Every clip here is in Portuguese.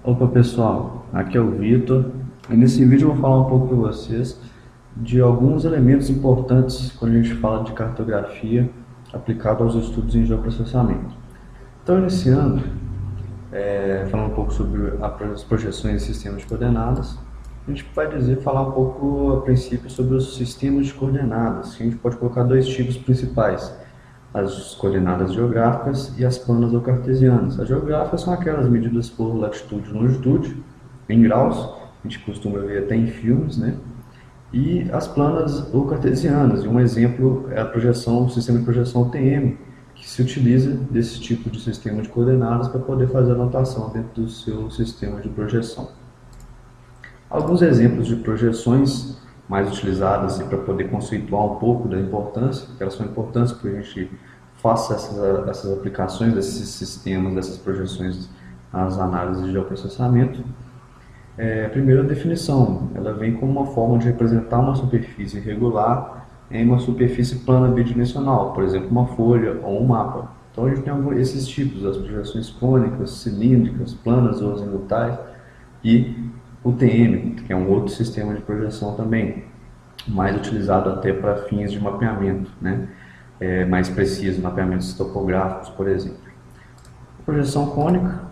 Opa pessoal, aqui é o Vitor e nesse vídeo eu vou falar um pouco para vocês de alguns elementos importantes quando a gente fala de cartografia aplicado aos estudos em geoprocessamento. Então, iniciando, falando um pouco sobre as projeções e sistemas de coordenadas, a gente vai falar um pouco a princípio sobre os sistemas de coordenadas. A gente pode colocar dois tipos principais: as coordenadas geográficas e as planas ou cartesianas. As geográficas são aquelas medidas por latitude e longitude, em graus, a gente costuma ver até em filmes, né? E as planas ou cartesianas. E um exemplo é a projeção, o sistema de projeção UTM, que se utiliza desse tipo de sistema de coordenadas para poder fazer a anotação dentro do seu sistema de projeção. Alguns exemplos de projeções mais utilizadas e para poder conceituar um pouco da importância, que elas são importantes para a gente faça essas aplicações desses sistemas, dessas projeções às análises de geoprocessamento. Primeiro, a definição. Ela vem como uma forma de representar uma superfície irregular em uma superfície plana bidimensional, por exemplo, uma folha ou um mapa. Então, a gente tem esses tipos: as projeções cônicas, cilíndricas, planas ou azimutais, e o TM, que é um outro sistema de projeção também, mais utilizado até para fins de mapeamento, né? Mais preciso, mapeamentos topográficos, por exemplo. A projeção cônica,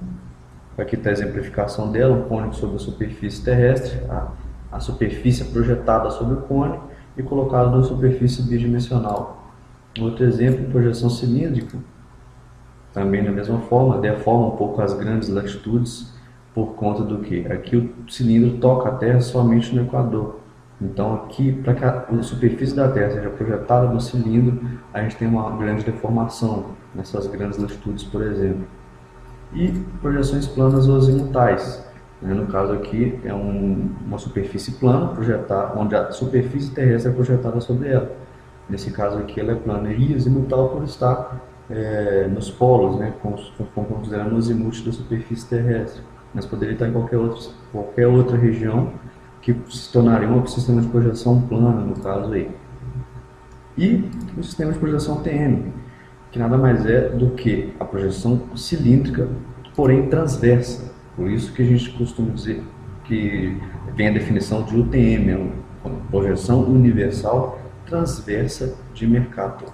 aqui está a exemplificação dela: um cônico sobre a superfície terrestre, a superfície projetada sobre o cone e colocada na superfície bidimensional. Outro exemplo, projeção cilíndrica, também da mesma forma, deforma um pouco as grandes latitudes, por conta do que? Aqui o cilindro toca a Terra somente no Equador. Então aqui, para que a superfície da Terra seja projetada no cilindro, a gente tem uma grande deformação nessas grandes latitudes, por exemplo. E projeções planas ou azimutais, né? No caso aqui é uma superfície plana, onde a superfície terrestre é projetada sobre ela. Nesse caso aqui ela é plana e azimutal por estar nos polos, né? Considerando o azimuth da superfície terrestre. Mas poderia estar em qualquer outra região que se tornaria um sistema de projeção plana, no caso aí. E o sistema de projeção TM, que nada mais é do que a projeção cilíndrica, porém transversa. Por isso que a gente costuma dizer que vem a definição de UTM, uma projeção universal transversa de Mercator,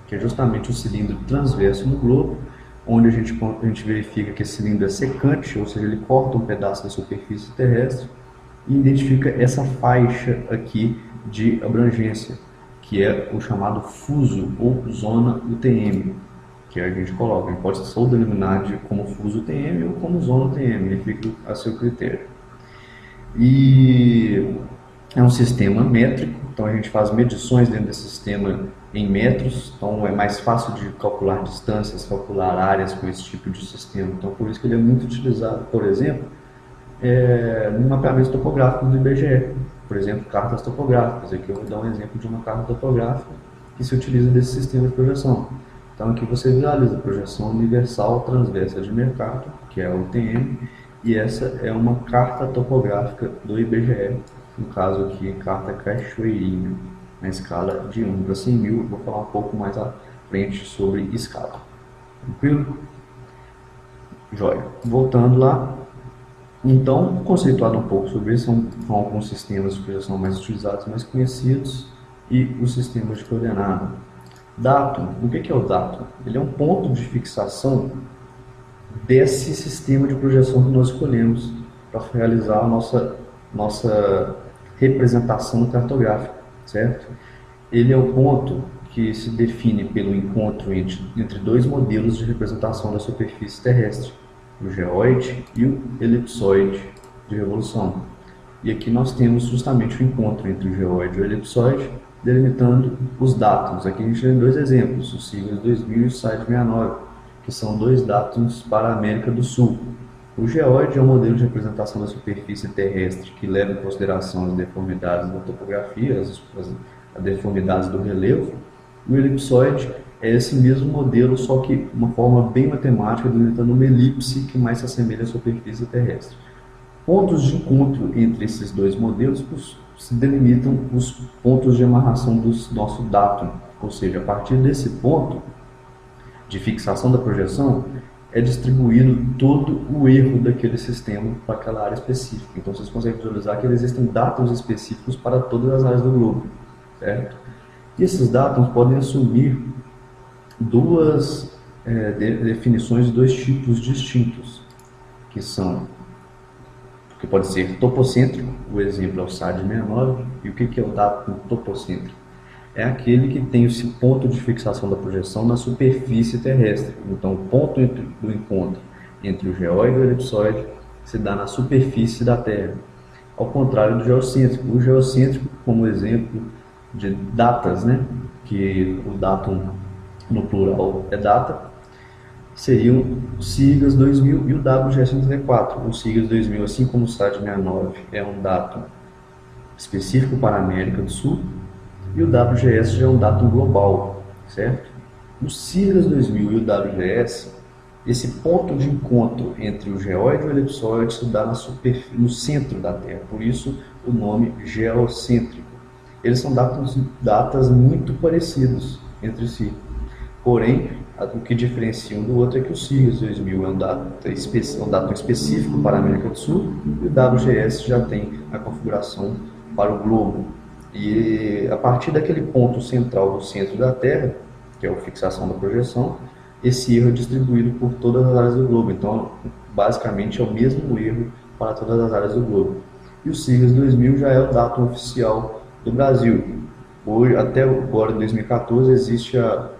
que é justamente o cilindro transverso no globo, onde a gente verifica que esse cilindro é secante, ou seja, ele corta um pedaço da superfície terrestre e identifica essa faixa aqui de abrangência, que é o chamado fuso ou zona UTM, que a gente coloca. A gente pode só denominar como fuso UTM ou como zona UTM, ele fica a seu critério. E é um sistema métrico, então a gente faz medições dentro desse sistema em metros, então é mais fácil de calcular distâncias, calcular áreas com esse tipo de sistema. Então por isso que ele é muito utilizado, por exemplo, no mapeamento topográfico do IBGE, por exemplo, cartas topográficas. Aqui eu vou dar um exemplo de uma carta topográfica que se utiliza desse sistema de projeção. Então aqui você visualiza a projeção universal transversa de Mercator, que é a UTM, e essa é uma carta topográfica do IBGE, no caso aqui, carta cachoeirinha, na escala de 1 para 100.000. Vou falar um pouco mais à frente sobre escala. Tranquilo? Joia. Voltando lá, então, conceituado um pouco sobre isso, são alguns sistemas de projeção mais utilizados, mais conhecidos, e os sistemas de coordenada. Datum, o que é o datum? Ele é um ponto de fixação desse sistema de projeção que nós escolhemos para realizar a nossa representação cartográfica, certo? Ele é o ponto que se define pelo encontro entre dois modelos de representação da superfície terrestre, o geóide e o elipsoide de revolução. E aqui nós temos justamente o encontro entre o geóide e o elipsoide, delimitando os datos. Aqui a gente tem dois exemplos, o Sigma 2000 e o SIDE 69, que são dois dados para a América do Sul. O geóide é um modelo de representação da superfície terrestre que leva em consideração as deformidades da topografia, as deformidades do relevo. O elipsoide é esse mesmo modelo, só que uma forma bem matemática, delimitando uma elipse que mais se assemelha à superfície terrestre. Pontos de encontro entre esses dois modelos se delimitam os pontos de amarração do nosso datum, ou seja, a partir desse ponto de fixação da projeção é distribuído todo o erro daquele sistema para aquela área específica. Então vocês conseguem visualizar que existem dados específicos para todas as áreas do globo, certo? E esses dados podem assumir duas definições de dois tipos distintos, que pode ser topocêntrico, o exemplo é o SAD69, e o que é o datum topocêntrico? É aquele que tem esse ponto de fixação da projeção na superfície terrestre. Então, o ponto do encontro entre o geóide e o elipsoide se dá na superfície da Terra, ao contrário do geocêntrico. O geocêntrico, como exemplo de datas, né, que o datum no plural é data, seriam o SIGAS 2000 e o WGS-34. O SIGAS 2000, assim como o SAD69, é um datum específico para a América do Sul, e o WGS já é um datum global, certo? O SIGAS 2000 e o WGS, esse ponto de encontro entre o geóide e o elipsoide se dá no centro da Terra, por isso o nome geocêntrico. Eles são datas muito parecidos entre si, porém, o que diferencia um do outro é que o SIGAS 2000 é um datum específico para a América do Sul e o WGS já tem a configuração para o globo. E a partir daquele ponto central do centro da Terra, que é a fixação da projeção, esse erro é distribuído por todas as áreas do globo. Então, basicamente, é o mesmo erro para todas as áreas do globo. E o SIGAS 2000 já é o datum oficial do Brasil. Hoje, até agora, em 2014, existe a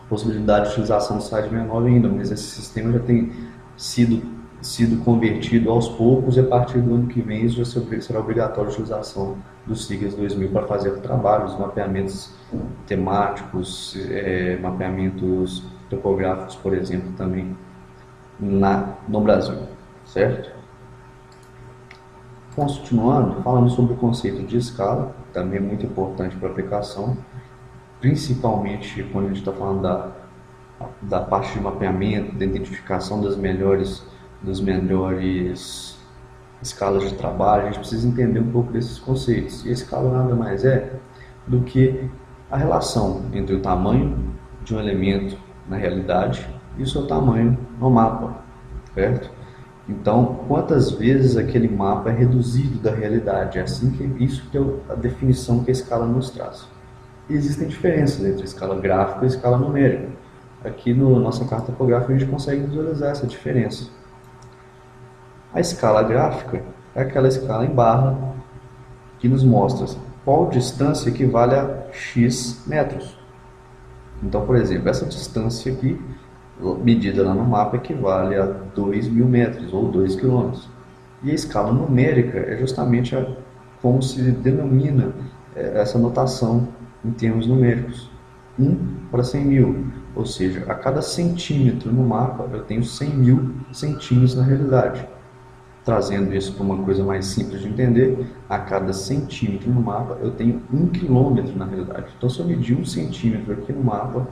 possibilidade de utilização do SAD69 ainda, mas esse sistema já tem sido convertido aos poucos, e a partir do ano que vem já será obrigatório a utilização do SIGAS 2000 para fazer trabalhos, mapeamentos temáticos, mapeamentos topográficos, por exemplo, também no Brasil, certo? Continuando, falando sobre o conceito de escala, também é muito importante para a aplicação, principalmente quando a gente está falando da parte de mapeamento, da identificação das melhores escalas de trabalho. A gente precisa entender um pouco desses conceitos. E a escala nada mais é do que a relação entre o tamanho de um elemento na realidade e o seu tamanho no mapa, certo? Então, quantas vezes aquele mapa é reduzido da realidade? Isso que é a definição que a escala nos traz. E existem diferenças entre a escala gráfica e a escala numérica. Aqui na nossa carta topográfica a gente consegue visualizar essa diferença. A escala gráfica é aquela escala em barra que nos mostra qual distância equivale a x metros. Então, por exemplo, essa distância aqui, medida lá no mapa, equivale a 2.000 metros ou 2 km. E a escala numérica é justamente como se denomina essa notação em termos numéricos. 1 para 100 mil, ou seja, a cada centímetro no mapa eu tenho 100.000 centímetros na realidade. Trazendo isso para uma coisa mais simples de entender, a cada centímetro no mapa eu tenho 1 quilômetro na realidade. Então, se eu medir 1 centímetro aqui no mapa,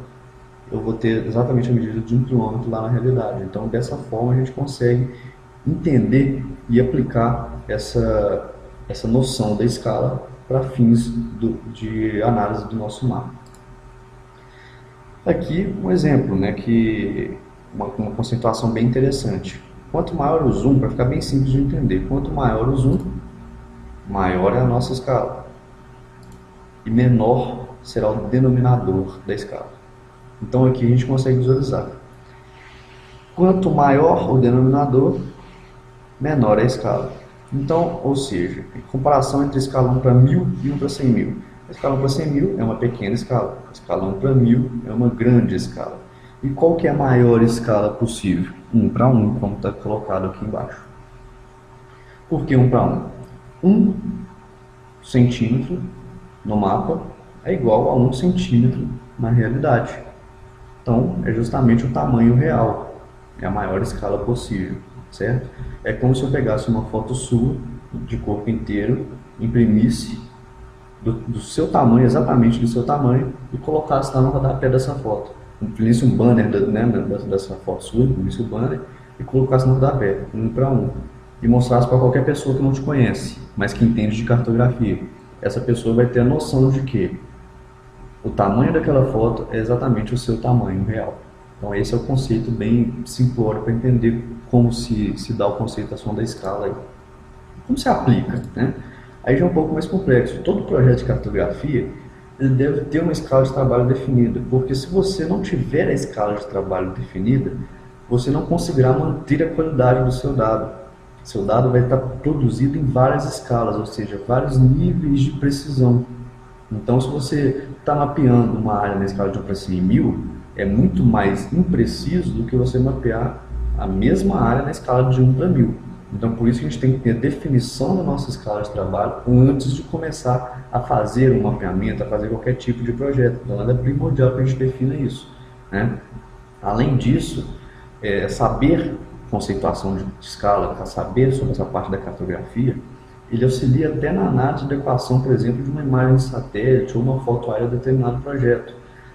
eu vou ter exatamente a medida de 1 quilômetro lá na realidade. Então, dessa forma, a gente consegue entender e aplicar essa noção da escala para fins de análise do nosso mapa. Aqui um exemplo, né, uma conceituação bem interessante. Quanto maior o zoom, para ficar bem simples de entender, quanto maior o zoom, maior é a nossa escala e menor será o denominador da escala. Então aqui a gente consegue visualizar. Quanto maior o denominador, menor é a escala. Então, ou seja, comparação entre escala 1 para 1.000 e 1 para 100 mil. A escala 1 para 100 mil é uma pequena escala, a escala 1 para 1.000 é uma grande escala. E qual que é a maior escala possível? 1 para 1, como está colocado aqui embaixo. Por que 1 para 1? 1 centímetro no mapa é igual a 1 centímetro na realidade. Então, é justamente o tamanho real, é a maior escala possível, certo? É como se eu pegasse uma foto sua, de corpo inteiro, imprimisse do seu tamanho, exatamente do seu tamanho, e colocasse lá no rodapé dessa foto. Imprimisse um banner dessa foto sua, imprimisse o banner e colocasse no rodapé, 1 para 1. E mostrasse para qualquer pessoa que não te conhece, mas que entende de cartografia. Essa pessoa vai ter a noção de que o tamanho daquela foto é exatamente o seu tamanho real. Então esse é o conceito bem simplório para entender como se dá o conceito da sonda escala aí. Como se aplica, né? Aí já é um pouco mais complexo. Todo projeto de cartografia ele deve ter uma escala de trabalho definida, porque se você não tiver a escala de trabalho definida, você não conseguirá manter a qualidade do seu dado. Seu dado vai estar produzido em várias escalas, ou seja, vários níveis de precisão. Então, se você está mapeando uma área na escala de 1 para 100.000, é muito mais impreciso do que você mapear a mesma área na escala de 1 para 1.000. Então, por isso que a gente tem que ter a definição da nossa escala de trabalho antes de começar a fazer um mapeamento, a fazer qualquer tipo de projeto. Então, é primordial que a gente defina isso, né? Além disso, saber conceituação de escala, saber sobre essa parte da cartografia, ele auxilia até na análise de adequação, por exemplo, de uma imagem de satélite ou uma foto aérea de determinado projeto.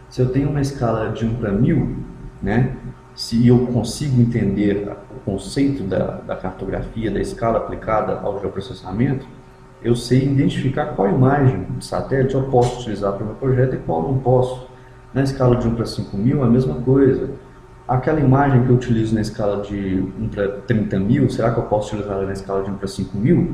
Se eu tenho uma escala de 1 para 1.000, né, se eu consigo entender o conceito da cartografia, da escala aplicada ao geoprocessamento, eu sei identificar qual imagem de satélite eu posso utilizar para o meu projeto e qual não posso. Na escala de 1 para 5.000, a mesma coisa. Aquela imagem que eu utilizo na escala de 1 para 30.000, será que eu posso utilizar ela na escala de 1 para 5.000?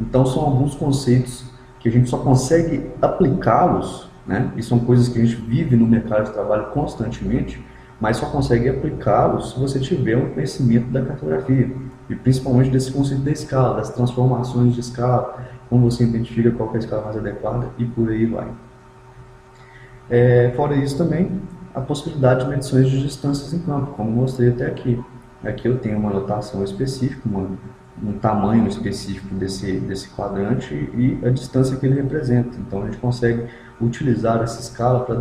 Então, são alguns conceitos que a gente só consegue aplicá-los, né? E são coisas que a gente vive no mercado de trabalho constantemente, mas só consegue aplicá-los se você tiver um conhecimento da cartografia, e principalmente desse conceito da escala, das transformações de escala, como você identifica qual é a escala mais adequada e por aí vai. Fora isso também, a possibilidade de medições de distâncias em campo, como mostrei até aqui. Aqui eu tenho uma notação específica, um tamanho específico desse quadrante e a distância que ele representa. Então a gente consegue utilizar essa escala para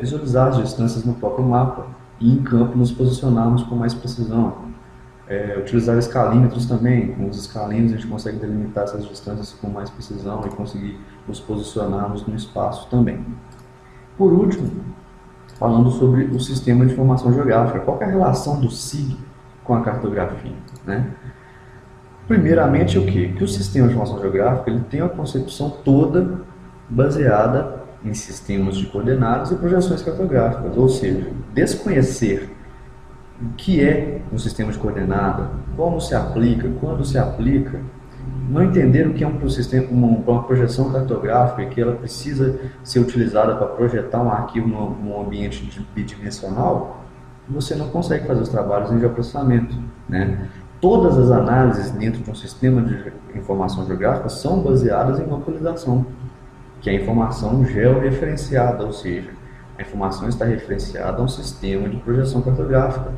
visualizar as distâncias no próprio mapa e em campo nos posicionarmos com mais precisão. Utilizar escalímetros também. Com os escalímetros a gente consegue delimitar essas distâncias com mais precisão e conseguir nos posicionarmos no espaço também. Por último, falando sobre o sistema de informação geográfica. Qual é a relação do SIG com a cartografia, né? Primeiramente, o quê? Que o sistema de informação geográfica ele tem uma concepção toda baseada em sistemas de coordenadas e projeções cartográficas, ou seja, desconhecer o que é um sistema de coordenada, como se aplica, quando se aplica, não entender o que é uma projeção cartográfica e que ela precisa ser utilizada para projetar um arquivo num ambiente bidimensional, você não consegue fazer os trabalhos em geoprocessamento, né? Todas as análises dentro de um sistema de informação geográfica são baseadas em localização, que é a informação georreferenciada, ou seja, a informação está referenciada a um sistema de projeção cartográfica.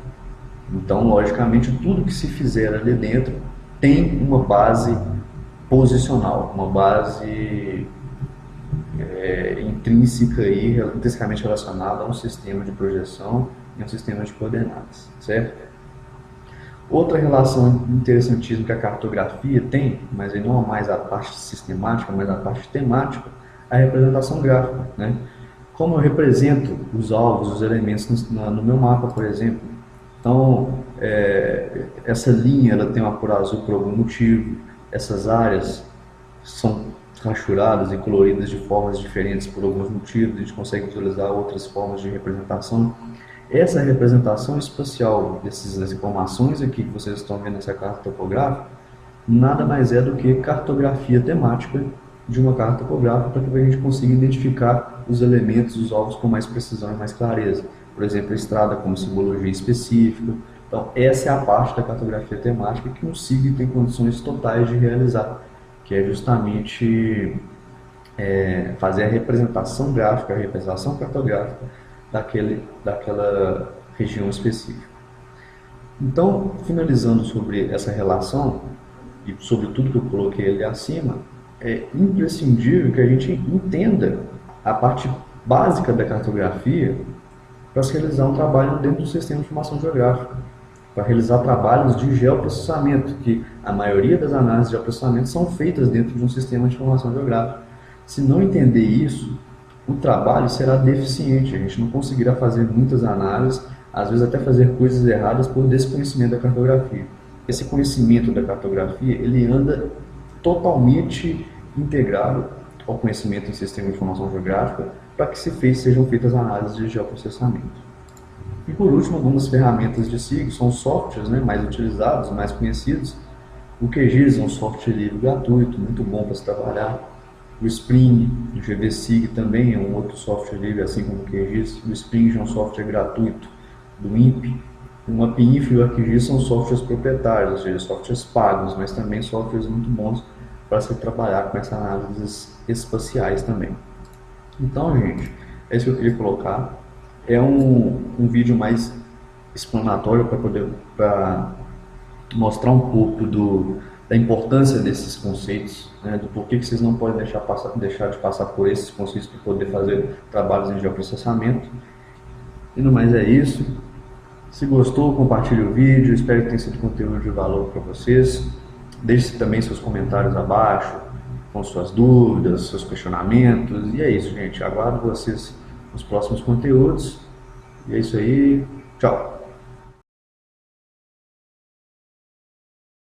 Então, logicamente, tudo que se fizer ali dentro tem uma base posicional, uma base intrínseca e intrinsecamente relacionada a um sistema de projeção e um sistema de coordenadas, certo? Outra relação interessantíssima que a cartografia tem, mas aí não é mais a parte sistemática, mas a parte temática, é a representação gráfica, né? Como eu represento os alvos, os elementos no meu mapa, por exemplo. Então, essa linha ela tem uma cor azul por algum motivo, essas áreas são rachuradas e coloridas de formas diferentes por alguns motivos, a gente consegue visualizar outras formas de representação. Essa representação espacial dessas informações aqui que vocês estão vendo nessa carta topográfica, nada mais é do que cartografia temática de uma carta topográfica para que a gente consiga identificar os elementos, os alvos com mais precisão e mais clareza. Por exemplo, a estrada como simbologia específica. Então, essa é a parte da cartografia temática que um SIG tem condições totais de realizar, que é justamente fazer a representação gráfica, a representação cartográfica daquela região específica. Então, finalizando sobre essa relação e sobre tudo que eu coloquei ali acima, é imprescindível que a gente entenda a parte básica da cartografia para se realizar um trabalho dentro do sistema de informação geográfica, para realizar trabalhos de geoprocessamento, que a maioria das análises de geoprocessamento são feitas dentro de um sistema de informação geográfica. Se não entender isso, o trabalho será deficiente, a gente não conseguirá fazer muitas análises, às vezes até fazer coisas erradas por desconhecimento da cartografia. Esse conhecimento da cartografia, ele anda totalmente integrado ao conhecimento em sistema de informação geográfica para que sejam feitas análises de geoprocessamento. E por último, algumas ferramentas de SIG são softwares, né, mais utilizados, mais conhecidos. O QGIS é um software livre gratuito, muito bom para se trabalhar. O Spring, o GVSIG também é um outro software livre, assim como o QGIS. O Spring é um software gratuito do INPE. O MapInfo e o ArcGIS são softwares proprietários, ou seja, softwares pagos, mas também softwares muito bons para se trabalhar com essas análises espaciais também. Então, gente, é isso que eu queria colocar. É um vídeo mais explanatório para mostrar um pouco da importância desses conceitos, né, do porquê que vocês não podem deixar de passar por esses conceitos para poder fazer trabalhos em geoprocessamento. E no mais é isso. Se gostou, compartilhe o vídeo. Espero que tenha sido conteúdo de valor para vocês. Deixe também seus comentários abaixo, com suas dúvidas, seus questionamentos. E é isso, gente. Aguardo vocês nos próximos conteúdos. E é isso aí. Tchau.